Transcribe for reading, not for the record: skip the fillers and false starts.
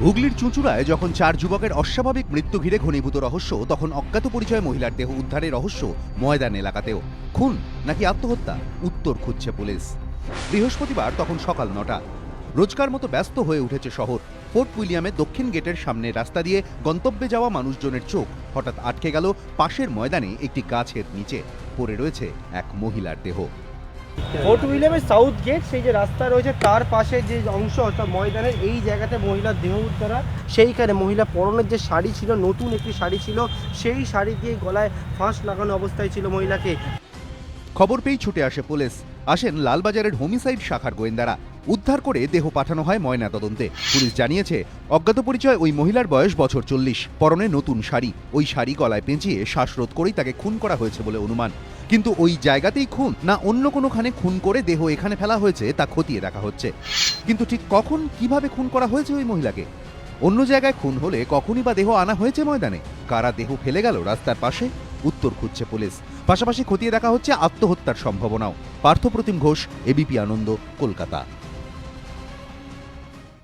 হুগলির চুঁচুড়ায় যখন 4 যুবকের অস্বাভাবিক মৃত্যু ঘিরে ঘনীভূত রহস্য, তখন অজ্ঞাত পরিচয় মহিলার দেহ উদ্ধারের রহস্য ময়দান এলাকাতেও। খুন নাকি আত্মহত্যা, উত্তর খুঁজছে পুলিশ। বৃহস্পতিবার তখন সকাল 9টা। রোজকার মতো ব্যস্ত হয়ে উঠেছে শহর। ফোর্ট উইলিয়ামের দক্ষিণ গেটের সামনে রাস্তা দিয়ে গন্তব্যে যাওয়া মানুষজনের চোখ হঠাৎ আটকে গেল পাশের ময়দানে একটি গাছের নিচে পড়ে রয়েছে এক মহিলার দেহ। ফোর্ট উইলিয়ামের সাউথ গেট, সেই যে রাস্তা রয়েছে তার পাশে যে অংশ অর্থাৎ ময়দানের এই জায়গাতে মহিলার দেহ উদ্ধার হয়। সেইখানে মহিলা পরনের যে শাড়ি ছিল, নতুন একটি শাড়ি ছিল, সেই শাড়ি দিয়ে গলায় ফাঁস লাগানো অবস্থায় ছিল মহিলাকে। খবর পেয়েই ছুটে আসে পুলিশ। আসেন লালবাজারের হোমিসাইড শাখার গোয়েন্দারা। উদ্ধার করে দেহ পাঠানো হয় ময়নাতদন্তে। পুলিশ জানিয়েছে, অজ্ঞাত পরিচয় ওই মহিলার বয়স বছর 40, পরনে নতুন শাড়ি। ওই শাড়ি গলায় পেঁচিয়ে শ্বাসরোধ করেই তাকে খুন করা হয়েছে বলে অনুমান। কিন্তু ওই জায়গাতেই খুন না অন্য কোনোখানে খুন করে দেহ এখানে ফেলা হয়েছে তা খতিয়ে দেখা হচ্ছে। কিন্তু ঠিক কখন, কিভাবে খুন করা হয়েছে ওই মহিলাকে? অন্য জায়গায় খুন হলে কখনই বা দেহ আনা হয়েছে ময়দানে? কারা দেহ ফেলে গেল রাস্তার পাশে? উত্তর খুঁজছে পুলিশ। পাশাপাশি খতিয়ে দেখা হচ্ছে আত্মহত্যার সম্ভাবনাও। পার্থপ্রতিম ঘোষ, এবিপি আনন্দ, কলকাতা।